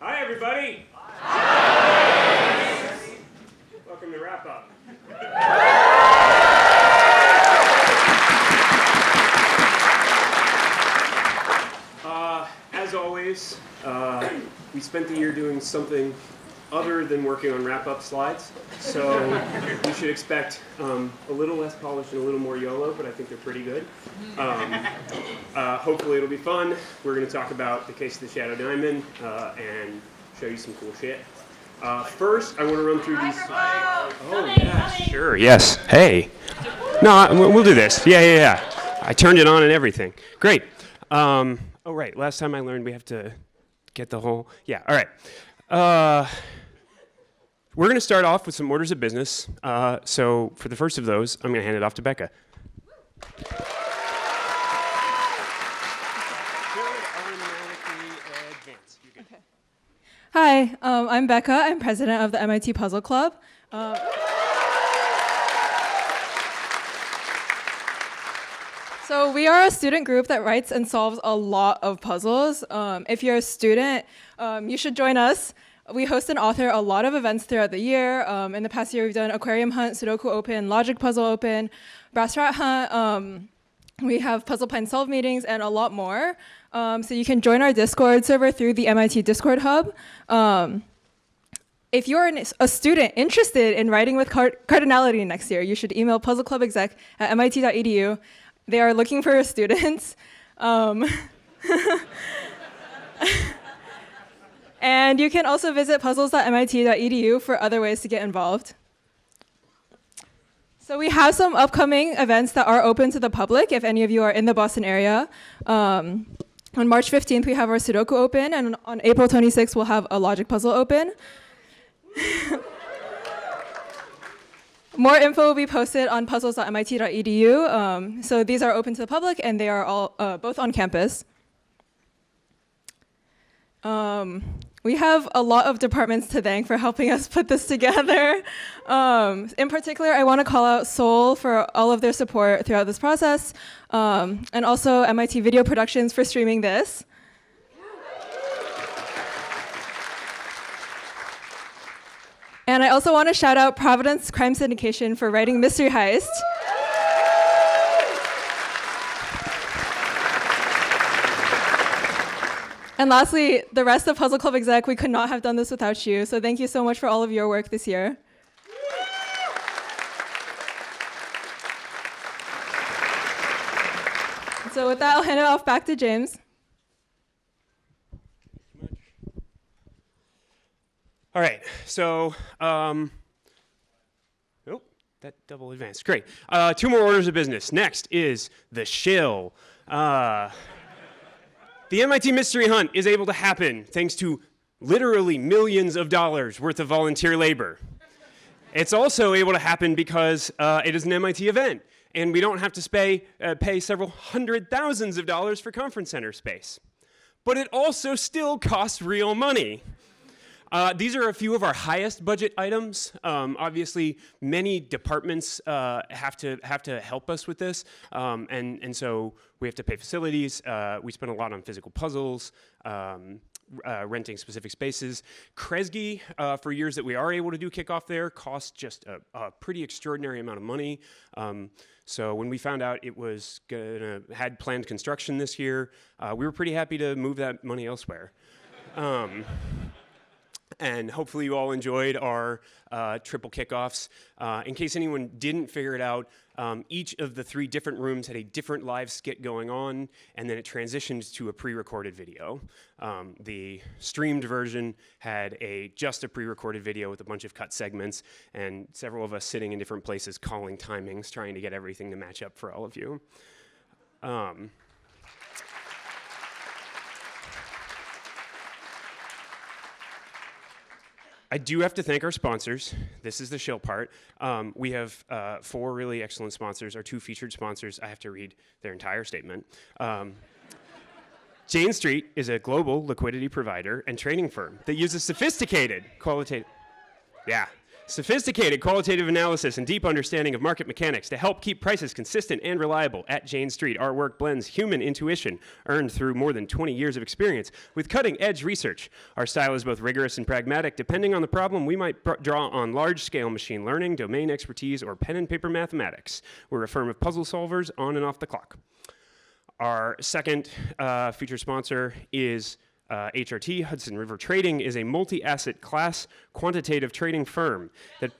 Hi, everybody. Hi. Welcome to Wrap Up. As always, we spent the year doing something other than working on wrap-up slides, so you should expect a little less polish and a little more YOLO, but I think they're pretty good. Hopefully it'll be fun. We're going to talk about the case of the Shadow Diamond and show you some cool shit. First, I want to run through these. Oh, yeah, sure, yes. Hey. No, we'll do this. Yeah. I turned it on and everything. Great. Oh, right, last time I learned we have to get the whole, yeah, all right. We're going to start off with some orders of business. So for the first of those, I'm going to hand it off to Becca. Okay. Hi, I'm Becca. I'm president of the MIT Puzzle Club. So we are a student group that writes and solves a lot of puzzles. If you're a student, you should join us. We host and author a lot of events throughout the year. In the past year, we've done Aquarium Hunt, Sudoku Open, Logic Puzzle Open, Brass Rat Hunt. We have Puzzle Pine Solve meetings and a lot more. So you can join our Discord server through the MIT Discord Hub. If you're a student interested in writing with cardinality next year, you should email puzzleclubexec@mit.edu. They are looking for students. And you can also visit puzzles.mit.edu for other ways to get involved. So we have some upcoming events that are open to the public if any of you are in the Boston area. On March 15th, we have our Sudoku Open, and on April 26th, we'll have a Logic Puzzle Open. More info will be posted on puzzles.mit.edu. So these are open to the public, and they are all both on campus. We have a lot of departments to thank for helping us put this together. In particular, I want to call out Seoul for all of their support throughout this process, and also MIT Video Productions for streaming this. And I also want to shout out Providence Crime Syndication for writing Mystery Heist. And lastly, the rest of Puzzle Club Exec, we could not have done this without you. So thank you so much for all of your work this year. So with that, I'll hand it off back to James. All right, so, that double advanced, great. 2 more orders of business. Next is the Shill. The MIT Mystery Hunt is able to happen thanks to literally millions of dollars worth of volunteer labor. It's also able to happen because it is an MIT event, and we don't have to pay several hundred thousands of dollars for conference center space. But it also still costs real money. These are a few of our highest budget items. Obviously, many departments have to help us with this, and so we have to pay facilities. We spend a lot on physical puzzles, renting specific spaces. Kresge, for years that we are able to do kickoff there, costs just a pretty extraordinary amount of money. So when we found out it was had planned construction this year, we were pretty happy to move that money elsewhere. And hopefully you all enjoyed our triple kickoffs. In case anyone didn't figure it out, each of the 3 different rooms had a different live skit going on, and then it transitioned to a pre-recorded video. The streamed version had just a pre-recorded video with a bunch of cut segments, and several of us sitting in different places calling timings, trying to get everything to match up for all of you. I do have to thank our sponsors. This is the Shill part. We have 4 really excellent sponsors, our 2 featured sponsors. I have to read their entire statement. Jane Street is a global liquidity provider and trading firm that uses sophisticated qualitative... Yeah, Sophisticated qualitative analysis and deep understanding of market mechanics to help keep prices consistent and reliable. At Jane Street, our work blends human intuition, earned through more than 20 years of experience, with cutting-edge research. Our style is both rigorous and pragmatic. Depending on the problem, we might draw on large-scale machine learning, domain expertise, or pen and paper mathematics. We're a firm of puzzle solvers on and off the clock. Our second feature sponsor is HRT. Hudson River Trading is a multi-asset class quantitative trading firm that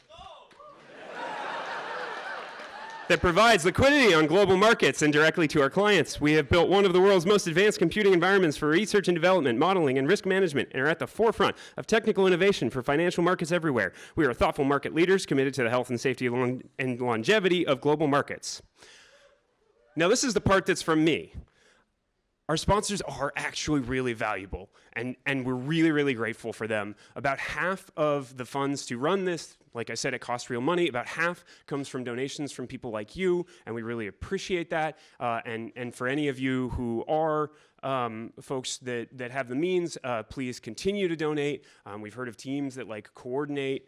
provides liquidity on global markets and directly to our clients. We have built one of the world's most advanced computing environments for research and development, modeling, and risk management, and are at the forefront of technical innovation for financial markets everywhere. We are thoughtful market leaders committed to the health and safety and longevity of global markets. Now, this is the part that's from me. Our sponsors are actually really valuable, and we're really, really grateful for them. About half of the funds to run this, like I said, it costs real money. About half comes from donations from people like you, and we really appreciate that. And for any of you who are folks that have the means, please continue to donate. We've heard of teams that like coordinate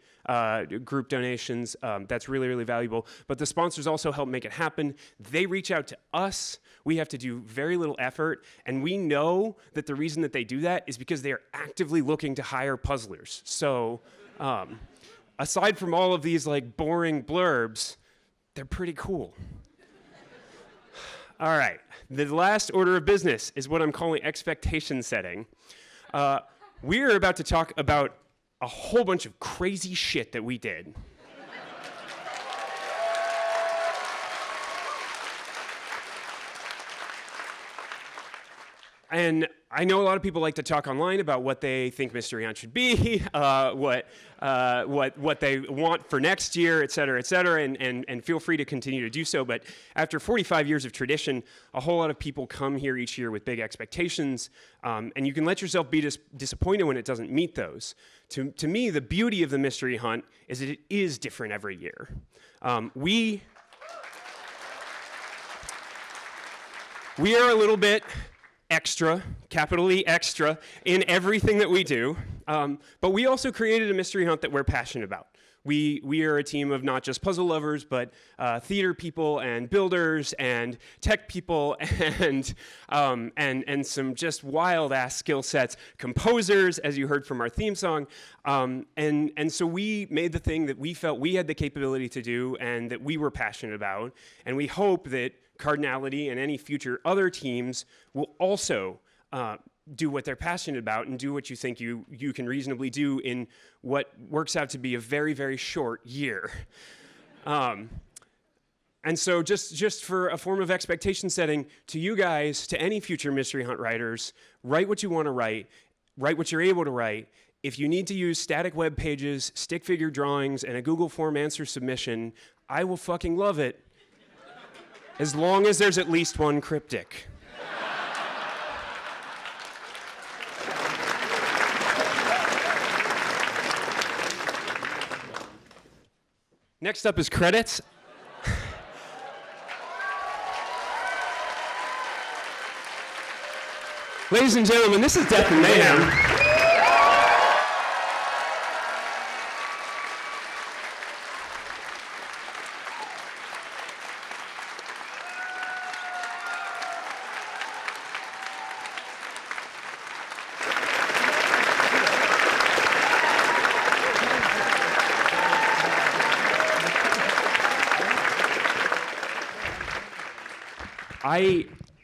group donations. That's really, really valuable. But the sponsors also help make it happen. They reach out to us. We have to do very little effort, and we know that the reason that they do that is because they are actively looking to hire puzzlers. So aside from all of these like boring blurbs, they're pretty cool. All right, the last order of business is what I'm calling expectation setting. We're about to talk about a whole bunch of crazy shit that we did. And I know a lot of people like to talk online about what they think Mystery Hunt should be, what they want for next year, et cetera, and feel free to continue to do so. But after 45 years of tradition, a whole lot of people come here each year with big expectations, and you can let yourself be disappointed when it doesn't meet those. To me, the beauty of the Mystery Hunt is that it is different every year. We are a little bit extra, capital E extra, in everything that we do. But we also created a mystery hunt that we're passionate about. We are a team of not just puzzle lovers, but theater people and builders and tech people and some just wild ass skill sets, composers, as you heard from our theme song. And so we made the thing that we felt we had the capability to do and that we were passionate about. And we hope that Cardinality and any future other teams will also do what they're passionate about and do what you think you can reasonably do in what works out to be a very, very short year. And so just for a form of expectation setting to you guys, to any future Mystery Hunt writers, write what you want to write what you're able to write. If you need to use static web pages, stick figure drawings, and a Google form answer submission, I will fucking love it. As long as there's at least one cryptic. Next up is credits. Ladies and gentlemen, this is Death and Mayhem.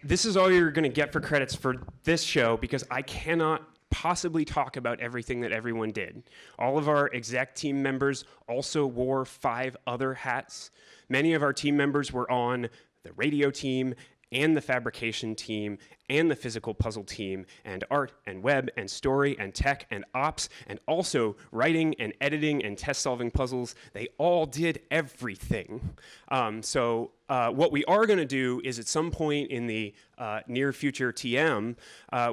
This is all you're going to get for credits for this show because I cannot possibly talk about everything that everyone did. All of our exec team members also wore 5 other hats. Many of our team members were on the radio team and the fabrication team and the physical puzzle team and art and web and story and tech and ops and also writing and editing and test solving puzzles. They all did everything. So what we are going to do is at some point in the near future TM,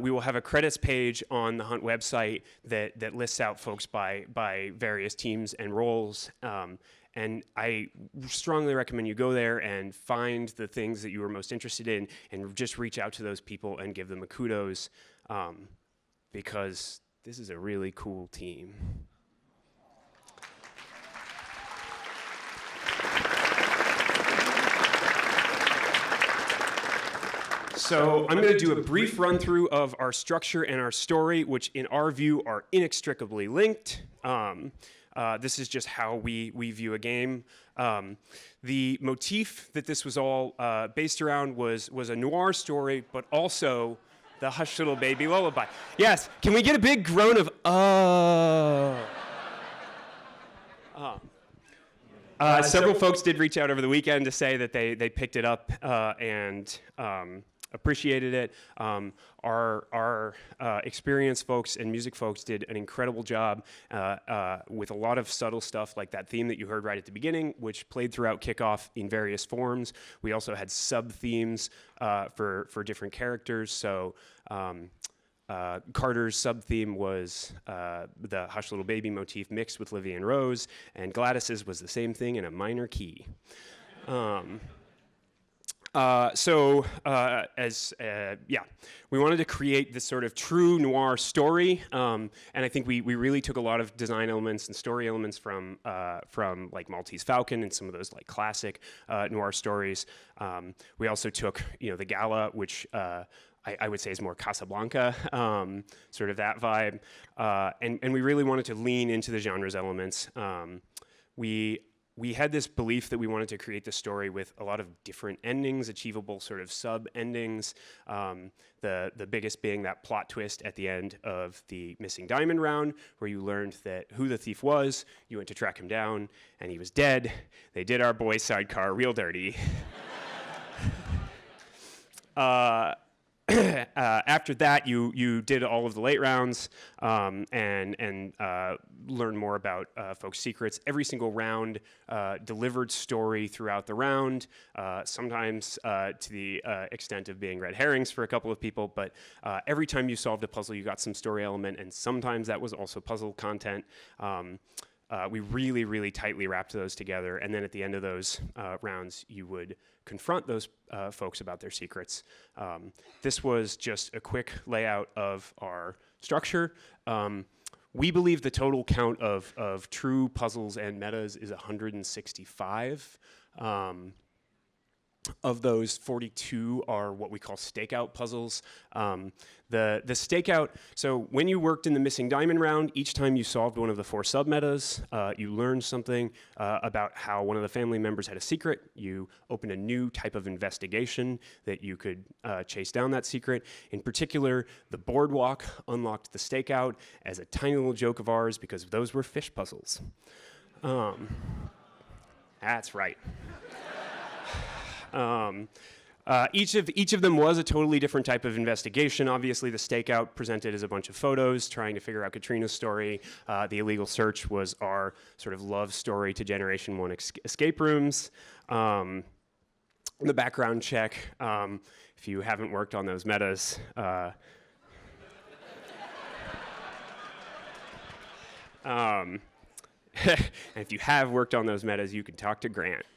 we will have a credits page on the Hunt website that lists out folks by various teams and roles. And I strongly recommend you go there and find the things that you are most interested in and just reach out to those people and give them a kudos because this is a really cool team. So I'm going to do a brief run through of our structure and our story, which in our view are inextricably linked. This is just how we view a game. The motif that this was all based around was a noir story, but also the Hush Little Baby Lullaby. Yes, can we get a big groan of several folks did reach out over the weekend to say that they picked it up and appreciated it. Our experienced folks and music folks did an incredible job with a lot of subtle stuff like that theme that you heard right at the beginning, which played throughout kickoff in various forms. We also had sub-themes for different characters. So Carter's sub-theme was the Hush Little Baby motif mixed with Livy and Rose, and Gladys's was the same thing in a minor key. We wanted to create this sort of true noir story, and I think we really took a lot of design elements and story elements from like Maltese Falcon and some of those like classic noir stories. We also took the Gala, which I would say is more Casablanca, sort of that vibe, and we really wanted to lean into the genre's elements. We had this belief that we wanted to create the story with a lot of different endings, achievable sort of sub-endings, the biggest being that plot twist at the end of the Missing Diamond round, where you learned that who the thief was, you went to track him down, and he was dead. They did our boy's sidecar real dirty. After that, you did all of the late rounds and learned more about folks' secrets. Every single round delivered story throughout the round, sometimes to the extent of being red herrings for a couple of people, but every time you solved a puzzle, you got some story element, and sometimes that was also puzzle content. We really, really tightly wrapped those together, and then at the end of those rounds, you would confront those folks about their secrets. This was just a quick layout of our structure. We believe the total count of true puzzles and metas is 165. Of those, 42 are what we call stakeout puzzles. The stakeout, so when you worked in the Missing Diamond round, each time you solved one of the 4 sub-metas, you learned something about how one of the family members had a secret. You opened a new type of investigation that you could chase down that secret. In particular, the boardwalk unlocked the stakeout as a tiny little joke of ours because those were fish puzzles. That's right. Each of them was a totally different type of investigation. Obviously, the stakeout presented as a bunch of photos trying to figure out Katrina's story. The illegal search was our sort of love story to Generation 1 escape rooms. The background check, if you haven't worked on those metas, and if you have worked on those metas, you can talk to Grant.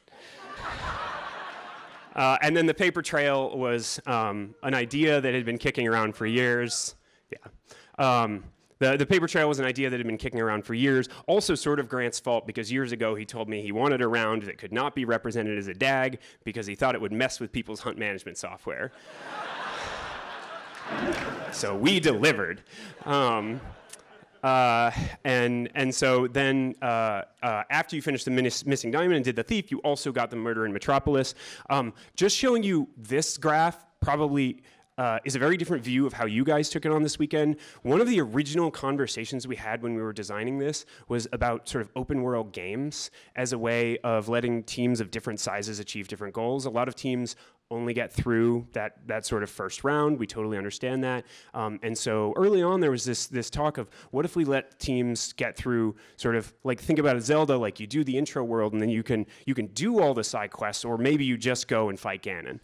And then the paper trail was an idea that had been kicking around for years. Yeah. The paper trail was an idea that had been kicking around for years. Also sort of Grant's fault because years ago he told me he wanted a round that could not be represented as a DAG because he thought it would mess with people's hunt management software. So we delivered. And so then after you finished the Missing Diamond and did the thief, you also got the murder in Metropolis. Just showing you this graph probably is a very different view of how you guys took it on this weekend. One of the original conversations we had when we were designing this was about sort of open world games as a way of letting teams of different sizes achieve different goals. A lot of teams only get through that sort of first round. We totally understand that. And so early on there was this talk of what if we let teams get through sort of like think about a Zelda, like you do the intro world and then you can do all the side quests, or maybe you just go and fight Ganon.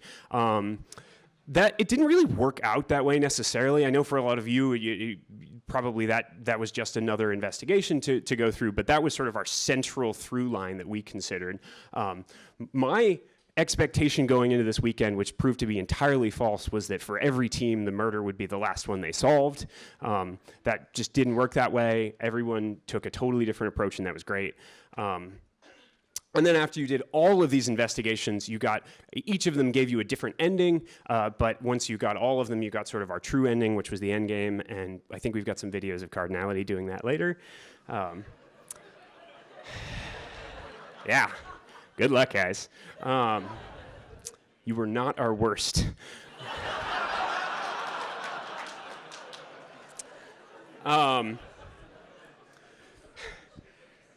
That it didn't really work out that way necessarily. I know for a lot of you probably that was just another investigation to go through, but that was sort of our central through line that we considered. My expectation going into this weekend, which proved to be entirely false, was that for every team, the murder would be the last one they solved. That just didn't work that way. Everyone took a totally different approach, and that was great. And then after you did all of these investigations, each of them gave you a different ending, but once you got all of them, you got sort of our true ending, which was the end game, and I think we've got some videos of Cardinality doing that later. Yeah, good luck, guys. You were not our worst.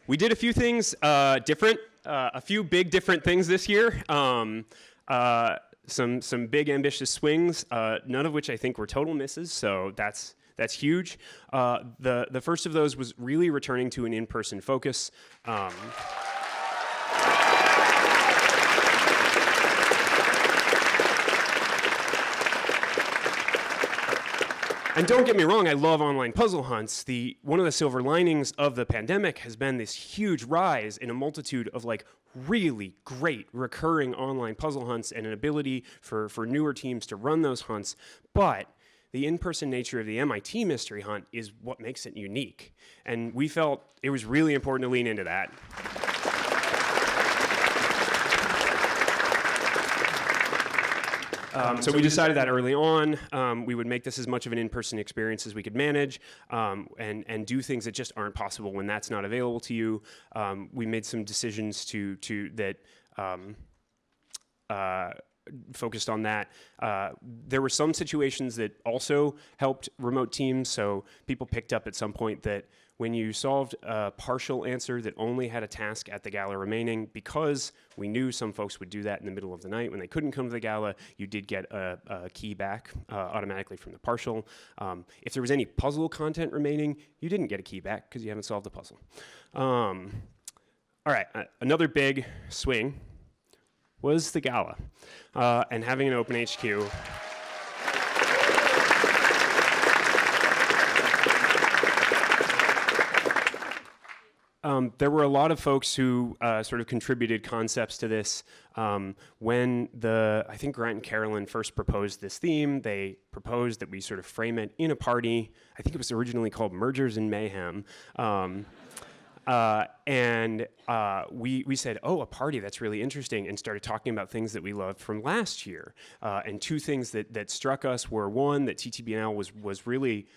We did a few things different, a few big different things this year. Some big ambitious swings, none of which I think were total misses, so that's huge. The first of those was really returning to an in-person focus. And don't get me wrong, I love online puzzle hunts. One of the silver linings of the pandemic has been this huge rise in a multitude of like really great recurring online puzzle hunts and an ability for newer teams to run those hunts. But the in-person nature of the MIT Mystery Hunt is what makes it unique. And we felt it was really important to lean into that. So we decided that early on we would make this as much of an in-person experience as we could manage, and do things that just aren't possible when that's not available to you. We made some decisions that focused on that. There were some situations that also helped remote teams, so people picked up at some point that when you solved a partial answer that only had a task at the gala remaining, because we knew some folks would do that in the middle of the night when they couldn't come to the gala, you did get a key back automatically from the partial. If there was any puzzle content remaining, you didn't get a key back because you haven't solved the puzzle. All right, another big swing was the gala and having an open HQ. There were a lot of folks who sort of contributed concepts to this. When I think Grant and Carolyn first proposed this theme, they proposed that we sort of frame it in a party. I think it was originally called Mergers and Mayhem. We said, oh, a party, that's really interesting, and started talking about things that we loved from last year. And two things that struck us were, one, that TTBNL was really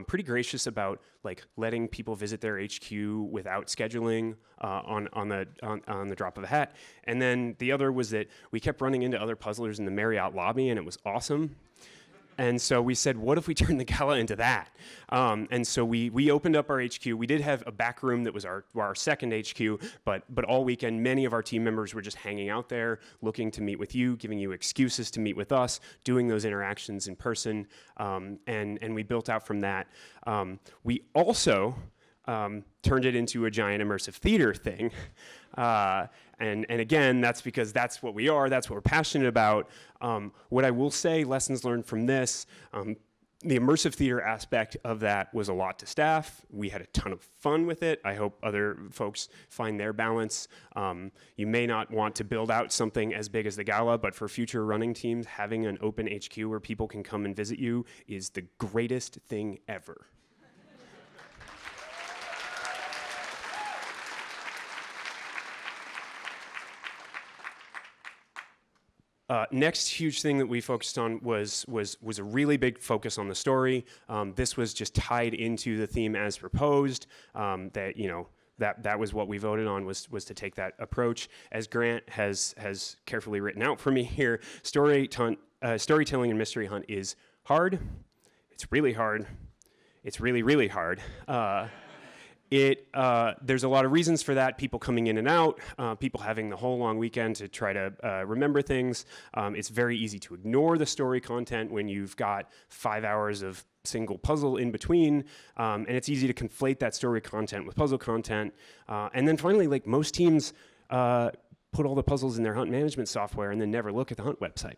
pretty gracious about like letting people visit their HQ without scheduling on the drop of a hat. And then the other was that we kept running into other puzzlers in the Marriott lobby, and it was awesome. And so we said, what if we turned the gala into that? And so we opened up our HQ. We did have a back room that was our second HQ, but all weekend, many of our team members were just hanging out there, looking to meet with you, giving you excuses to meet with us, doing those interactions in person, and we built out from that. We also turned it into a giant immersive theater thing. And again, that's because that's what we are, that's what we're passionate about. What I will say, lessons learned from this, the immersive theater aspect of that was a lot to staff. We had a ton of fun with it. I hope other folks find their balance. You may not want to build out something as big as the gala, but for future running teams, having an open HQ where people can come and visit you is the greatest thing ever. Next huge thing that we focused on was a really big focus on the story. This was just tied into the theme as proposed. That was what we voted on, was to take that approach. As Grant has carefully written out for me here, storytelling and mystery hunt is hard. It's really hard. It's really, really hard. There's a lot of reasons for that, people coming in and out, people having the whole long weekend to try to remember things. It's very easy to ignore the story content when you've got 5 hours of single puzzle in between, and it's easy to conflate that story content with puzzle content. And then finally, like most teams, put all the puzzles in their hunt management software and then never look at the hunt website.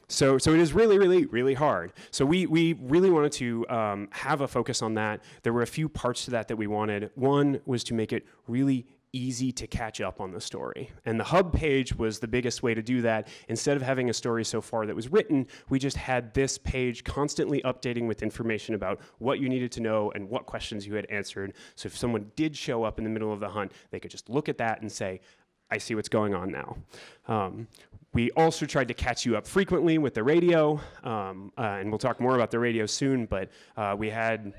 So it is really, really, really hard. So we really wanted to have a focus on that. There were a few parts to that we wanted. One was to make it really easy to catch up on the story. And the hub page was the biggest way to do that. Instead of having a story so far that was written, we just had this page constantly updating with information about what you needed to know and what questions you had answered. So if someone did show up in the middle of the hunt, they could just look at that and say, I see what's going on now. We also tried to catch you up frequently with the radio, and we'll talk more about the radio soon, but we had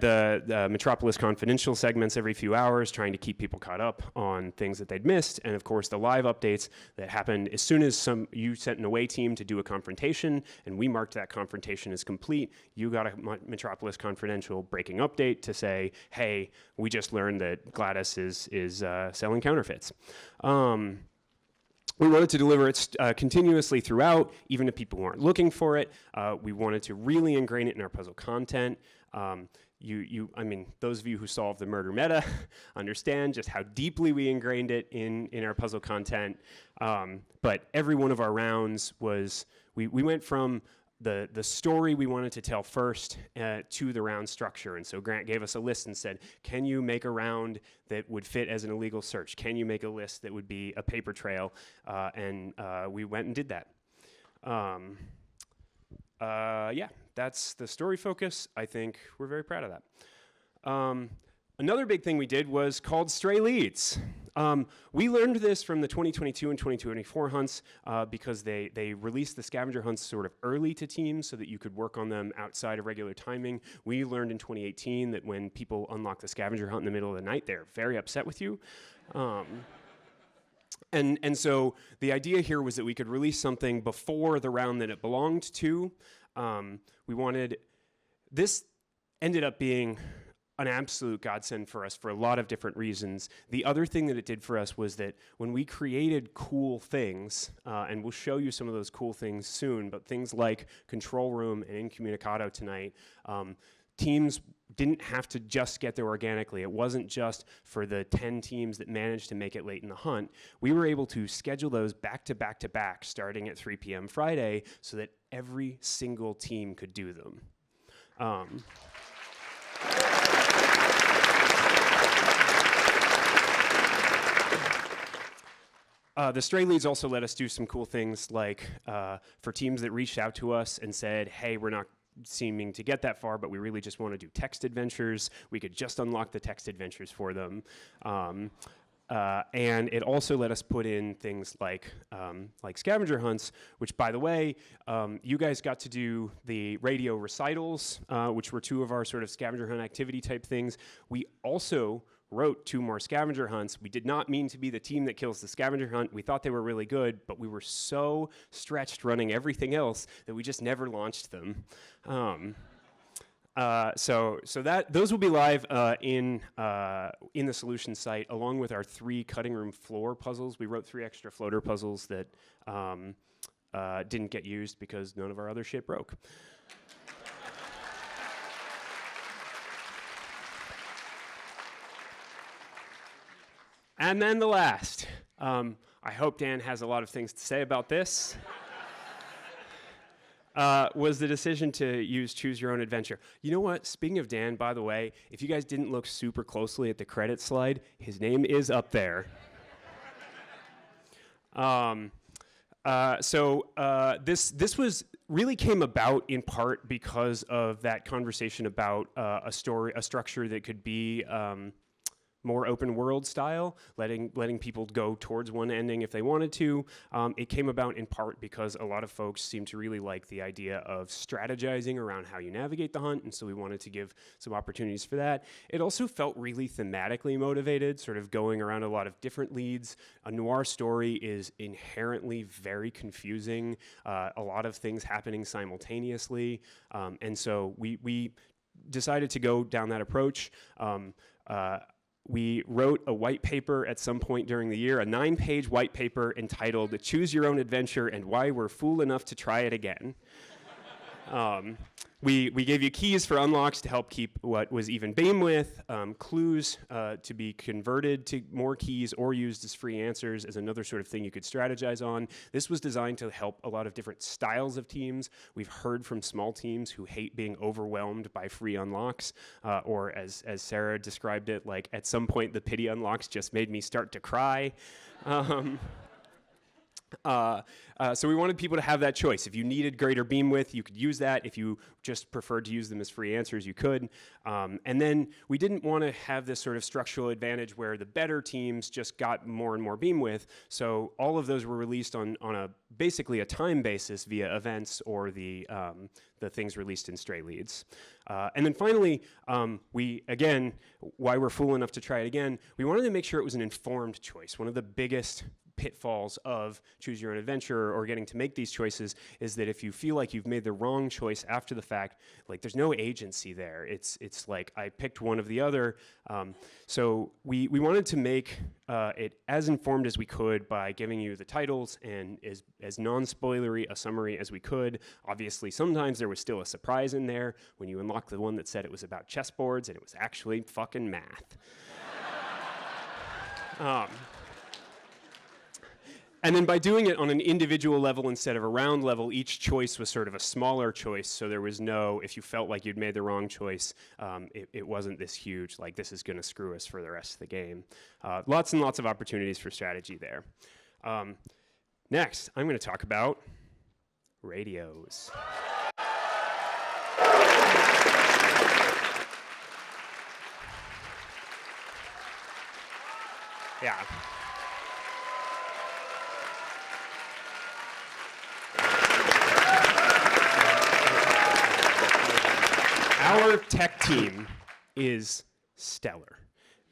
the Metropolis Confidential segments every few hours, trying to keep people caught up on things that they'd missed, and of course the live updates that happened as soon as you sent an away team to do a confrontation, and we marked that confrontation as complete. You got a Metropolis Confidential breaking update to say, hey, we just learned that Gladys is selling counterfeits. We wanted to deliver it continuously throughout, even if people weren't looking for it. We wanted to really ingrain it in our puzzle content. I mean, those of you who solved the murder meta understand just how deeply we ingrained it in our puzzle content. But every one of our rounds was, we went from the story we wanted to tell first to the round structure. And so Grant gave us a list and said, can you make a round that would fit as an illegal search? Can you make a list that would be a paper trail? And we went and did that. Yeah, that's the story focus. I think we're very proud of that. Another big thing we did was called Stray Leads. We learned this from the 2022 and 2024 hunts because they released the scavenger hunts sort of early to teams so that you could work on them outside of regular timing. We learned in 2018 that when people unlock the scavenger hunt in the middle of the night, they're very upset with you. And so the idea here was that we could release something before the round that it belonged to. This ended up being an absolute godsend for us for a lot of different reasons. The other thing that it did for us was that when we created cool things, and we'll show you some of those cool things soon, but things like Control Room and Incommunicado tonight, teams didn't have to just get there organically. It wasn't just for the 10 teams that managed to make it late in the hunt. We were able to schedule those back to back to back starting at 3 p.m. Friday so that every single team could do them. The Stray Leads also let us do some cool things like for teams that reached out to us and said, hey, we're not seeming to get that far, but we really just want to do text adventures. We could just unlock the text adventures for them. And it also let us put in things like scavenger hunts, which, by the way, you guys got to do the radio recitals, which were 2 of our sort of scavenger hunt activity type things. We also wrote 2 more scavenger hunts. We did not mean to be the team that kills the scavenger hunt. We thought they were really good, but we were so stretched running everything else that we just never launched them. So those will be live in the solution site along with our 3 cutting room floor puzzles. We wrote 3 extra floater puzzles that didn't get used because none of our other shit broke. And then the last. I hope Dan has a lot of things to say about this. Was the decision to use Choose Your Own Adventure. You know what? Speaking of Dan, by the way, if you guys didn't look super closely at the credit slide, his name is up there. This was really came about in part because of that conversation about a structure that could be more open world style, letting people go towards one ending if they wanted to. It came about in part because a lot of folks seem to really like the idea of strategizing around how you navigate the hunt, and so we wanted to give some opportunities for that. It also felt really thematically motivated, sort of going around a lot of different leads. A noir story is inherently very confusing, a lot of things happening simultaneously, and so we decided to go down that approach. We wrote a white paper at some point during the year, a 9-page white paper entitled Choose Your Own Adventure and Why We're Fool Enough to Try It Again. We gave you keys for unlocks to help keep what was even beam with, clues to be converted to more keys or used as free answers as another sort of thing you could strategize on. This was designed to help a lot of different styles of teams. We've heard from small teams who hate being overwhelmed by free unlocks, or as Sarah described it, like at some point the pity unlocks just made me start to cry. So we wanted people to have that choice. If you needed greater beam width, you could use that. If you just preferred to use them as free answers, you could. And then we didn't want to have this sort of structural advantage where the better teams just got more and more beam width. So all of those were released on basically a time basis via events or the things released in Stray Leads. And then finally, why we're fool enough to try it again, we wanted to make sure it was an informed choice. One of the biggest pitfalls of choose your own adventure or getting to make these choices is that if you feel like you've made the wrong choice after the fact, like there's no agency there. It's like I picked one of the other. So we wanted to make it as informed as we could by giving you the titles and as non-spoilery a summary as we could. Obviously, sometimes there was still a surprise in there when you unlocked the one that said it was about chessboards and it was actually fucking math. And then by doing it on an individual level instead of a round level, each choice was sort of a smaller choice, so there was no, if you felt like you'd made the wrong choice, it wasn't this huge, like this is going to screw us for the rest of the game. Lots and lots of opportunities for strategy there. Next, I'm going to talk about radios. Yeah. Our tech team is stellar,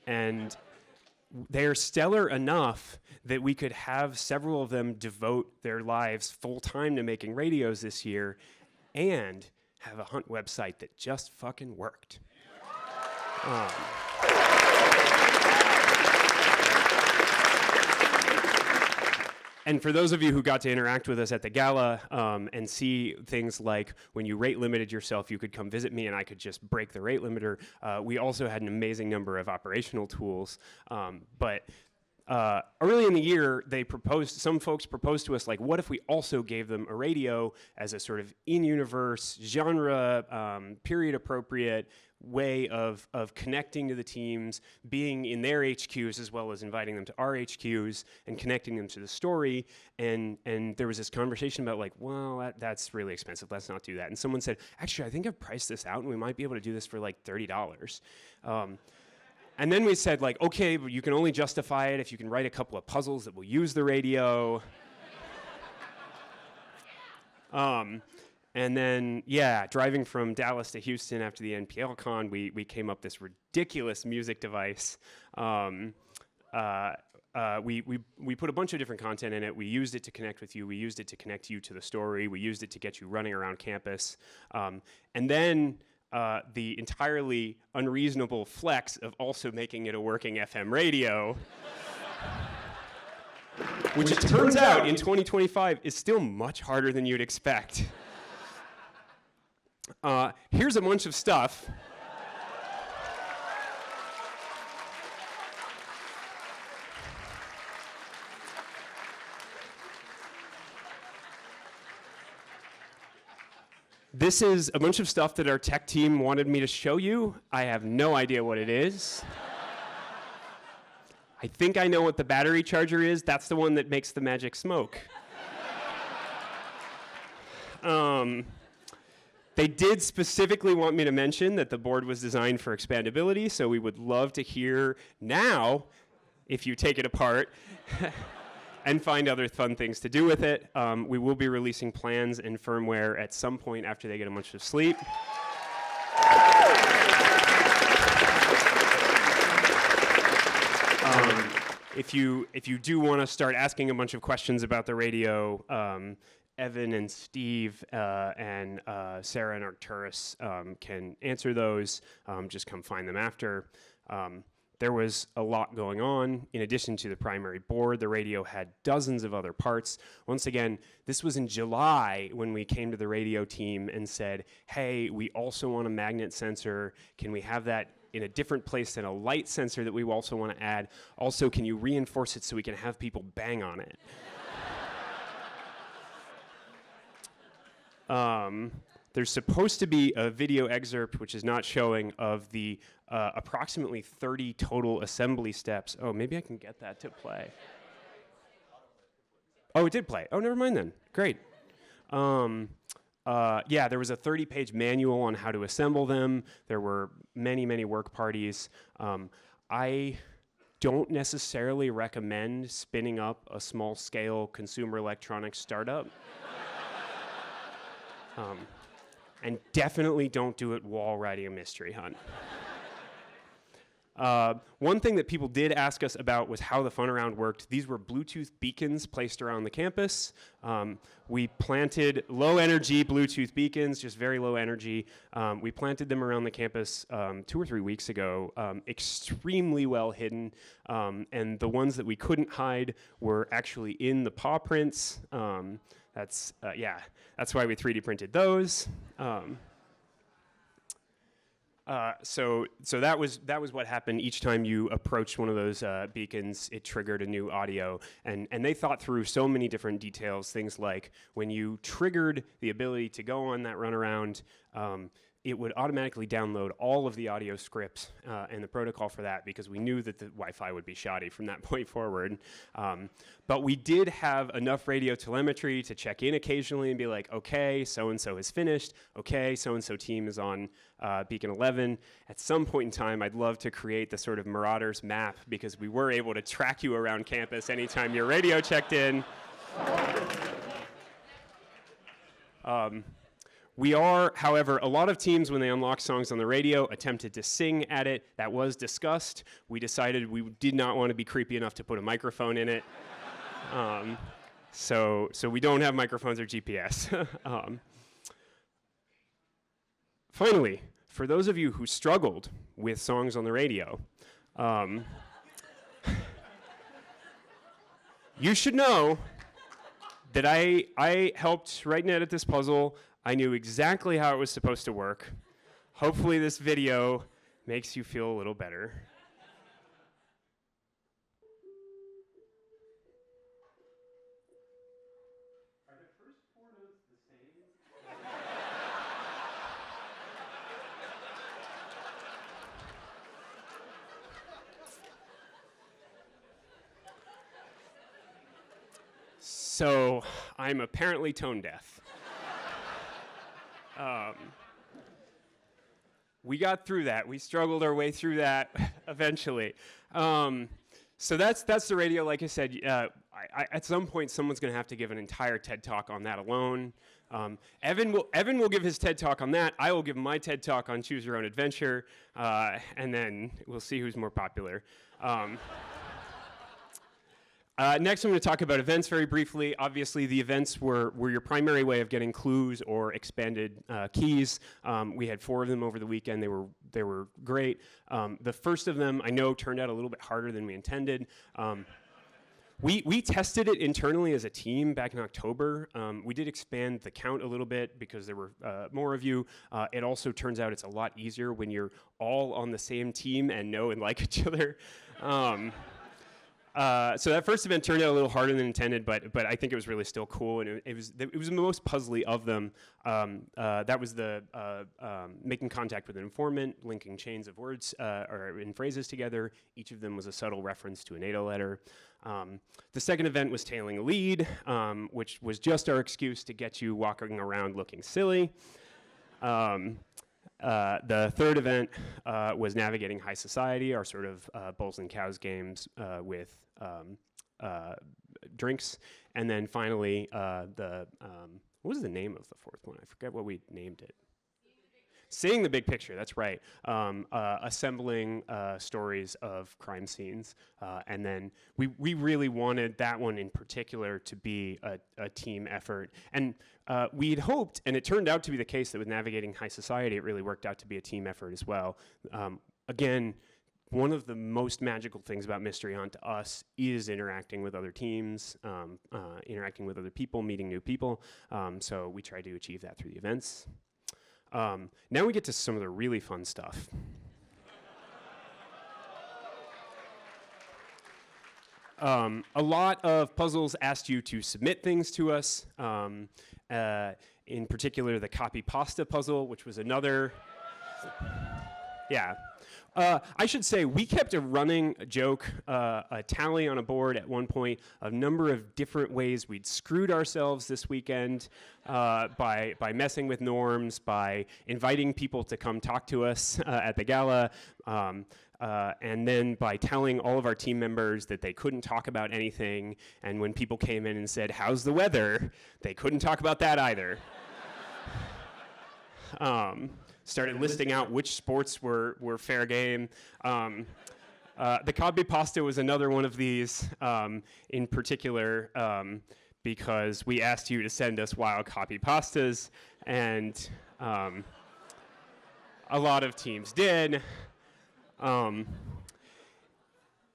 and they're stellar enough that we could have several of them devote their lives full-time to making radios this year and have a hunt website that just fucking worked. And for those of you who got to interact with us at the gala and see things like when you rate limited yourself, you could come visit me and I could just break the rate limiter. We also had an amazing number of operational tools. But early in the year, some folks proposed to us, like, what if we also gave them a radio as a sort of in-universe, genre, period-appropriate way of connecting to the teams, being in their HQs as well as inviting them to our HQs and connecting them to the story. And there was this conversation about like, well, that's really expensive. Let's not do that. And someone said, actually, I think I've priced this out and we might be able to do this for like $30. And then we said like, okay, but you can only justify it if you can write a couple of puzzles that will use the radio. And then, yeah, driving from Dallas to Houston after the NPL con, we came up this ridiculous music device. We put a bunch of different content in it. We used it to connect with you. We used it to connect you to the story. We used it to get you running around campus. And then the entirely unreasonable flex of also making it a working FM radio, which it turns out in 2025 is still much harder than you'd expect. Here's a bunch of stuff. This is a bunch of stuff that our tech team wanted me to show you. I have no idea what it is. I think I know what the battery charger is. That's the one that makes the magic smoke. They did specifically want me to mention that the board was designed for expandability, so we would love to hear now, if you take it apart, and find other fun things to do with it. We will be releasing plans and firmware at some point after they get a bunch of sleep. If you do want to start asking a bunch of questions about the radio, Evan and Steve and Sarah and Arcturus can answer those. Just come find them after. There was a lot going on. In addition to the primary board, the radio had dozens of other parts. Once again, this was in July when we came to the radio team and said, hey, we also want a magnet sensor. Can we have that in a different place than a light sensor that we also want to add? Also, can you reinforce it so we can have people bang on it? There's supposed to be a video excerpt, which is not showing, of the approximately 30 total assembly steps. Oh, maybe I can get that to play. Oh, it did play. Oh, never mind then. Great. Yeah, there was a 30-page manual on how to assemble them. There were many, many work parties. I don't necessarily recommend spinning up a small-scale consumer electronics startup. And definitely don't do it while writing a mystery hunt. One thing that people did ask us about was how the fun around worked. These were Bluetooth beacons placed around the campus. We planted low-energy Bluetooth beacons, just very low energy. We planted them around the campus 2 or 3 weeks ago, extremely well hidden. And the ones that we couldn't hide were actually in the paw prints. That's why we 3D printed those. So that was what happened each time you approached one of those beacons. It triggered a new audio, and they thought through so many different details. Things like when you triggered the ability to go on that runaround, it would automatically download all of the audio scripts and the protocol for that, because we knew that the Wi-Fi would be shoddy from that point forward. But we did have enough radio telemetry to check in occasionally and be like, okay, so-and-so is finished. Okay, so-and-so team is on Beacon 11. At some point in time, I'd love to create the sort of Marauders map, because we were able to track you around campus anytime your radio checked in. We are, however, a lot of teams, when they unlock songs on the radio, attempted to sing at it. That was discussed. We decided we did not want to be creepy enough to put a microphone in it. So we don't have microphones or GPS. Finally, for those of you who struggled with songs on the radio, you should know that I helped write and edit this puzzle. I knew exactly how it was supposed to work. Hopefully this video makes you feel a little better. Are the first 4 notes the same? So I'm apparently tone deaf. We got through that. We struggled our way through that eventually. So that's the radio. Like I said, at some point, someone's going to have to give an entire TED Talk on that alone. Evan will give his TED Talk on that. I will give my TED Talk on Choose Your Own Adventure, and then we'll see who's more popular. Next, I'm going to talk about events very briefly. Obviously, the events were your primary way of getting clues or expanded keys. We had 4 of them over the weekend. They were great. The first of them, I know, turned out a little bit harder than we intended. We tested it internally as a team back in October. We did expand the count a little bit because there were more of you. It also turns out it's a lot easier when you're all on the same team and know and like each other. So that first event turned out a little harder than intended, but I think it was really still cool, and it was the most puzzly of them. That was the making contact with an informant, linking chains of words or in phrases together. Each of them was a subtle reference to a NATO letter. The second event was tailing a lead, which was just our excuse to get you walking around looking silly. The third event was navigating high society, our sort of bulls and cows games with drinks. And then finally, what was the name of the fourth one? I forget what we named it. Seeing the big picture, that's right. Assembling stories of crime scenes. And then we really wanted that one in particular to be a team effort. And we'd hoped, and it turned out to be the case, that with navigating high society, it really worked out to be a team effort as well. Again, one of the most magical things about Mystery Hunt to us is interacting with other teams, interacting with other people, meeting new people. So we try to achieve that through the events. Now we get to some of the really fun stuff. A lot of puzzles asked you to submit things to us. In particular, the copy pasta puzzle, which was another. Yeah. I should say we kept a running joke, a tally on a board at one point, a number of different ways we'd screwed ourselves this weekend by messing with norms, by inviting people to come talk to us at the gala, and then by telling all of our team members that they couldn't talk about anything, and when people came in and said, "How's the weather?" they couldn't talk about that either. Started listing out which sports were fair game. The copy pasta was another one of these, in particular, because we asked you to send us wild copy pastas, and a lot of teams did,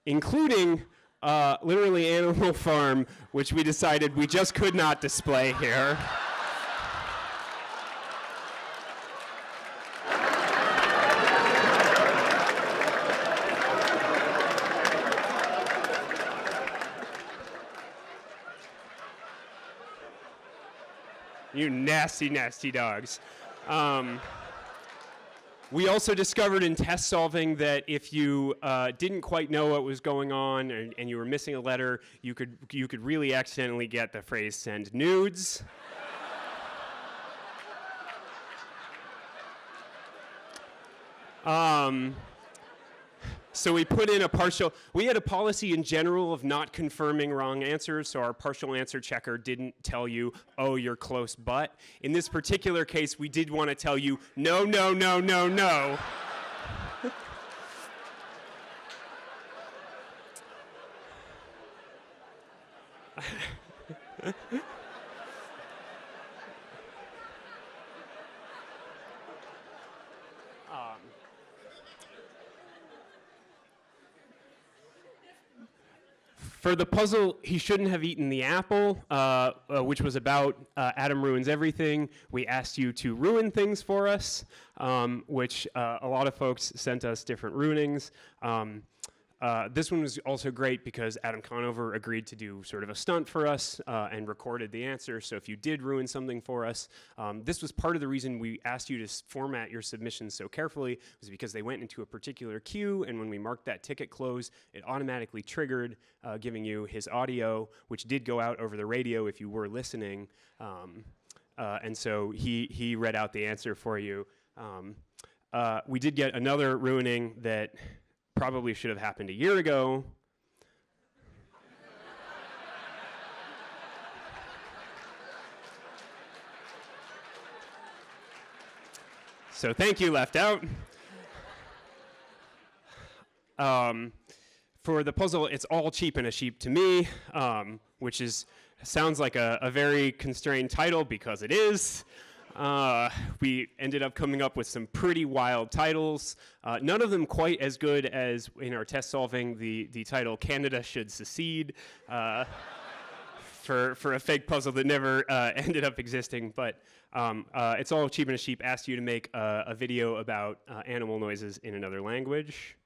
including literally Animal Farm, which we decided we just could not display here. You nasty, nasty dogs. We also discovered in test solving that if you didn't quite know what was going on and you were missing a letter, you could really accidentally get the phrase "send nudes." So we put in a partial, we had a policy in general of not confirming wrong answers, so our partial answer checker didn't tell you, "Oh, you're close, but." In this particular case, we did want to tell you, "No, no, no, no, no." For the puzzle, he shouldn't have eaten the apple, which was about Adam ruins everything. We asked you to ruin things for us, which a lot of folks sent us different ruinings. This one was also great because Adam Conover agreed to do sort of a stunt for us and recorded the answer. So if you did ruin something for us, this was part of the reason we asked you to format your submissions so carefully, was because they went into a particular queue, and when we marked that ticket close, it automatically triggered giving you his audio, which did go out over the radio if you were listening. And so he read out the answer for you. We did get another ruining that probably should have happened a year ago. So thank you, Left Out. For the puzzle, it's all cheap and a sheep to me, which sounds like a very constrained title because it is. We ended up coming up with some pretty wild titles, none of them quite as good as in our test solving the title "Canada Should Secede" for a fake puzzle that never ended up existing. But it's all cheap and a sheep asked you to make a video about animal noises in another language.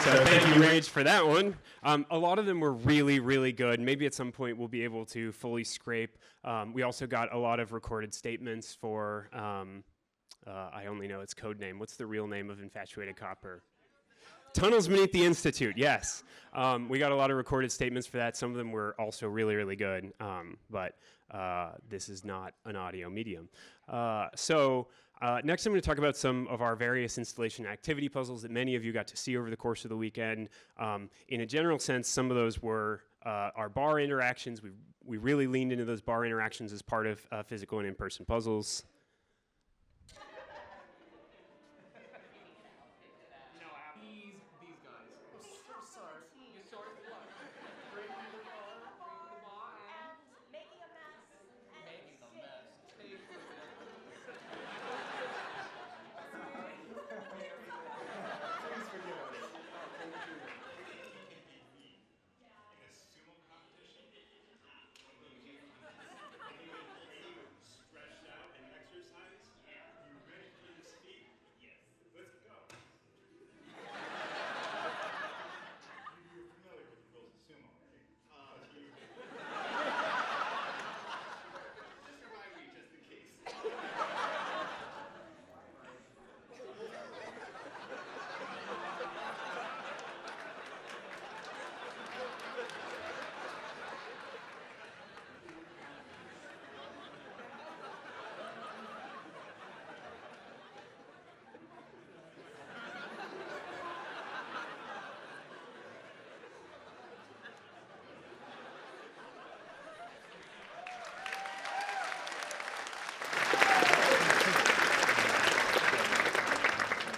So thank you, Rage, for that one. A lot of them were really, really good. Maybe at some point we'll be able to fully scrape. We also got a lot of recorded statements for, I only know its code name. What's the real name of Infatuated Copper? Tunnels Beneath the Institute, yes. We got a lot of recorded statements for that. Some of them were also really, really good, but this is not an audio medium. So Next, I'm going to talk about some of our various installation activity puzzles that many of you got to see over the course of the weekend. In a general sense, some of those were our bar interactions. We really leaned into those bar interactions as part of physical and in-person puzzles.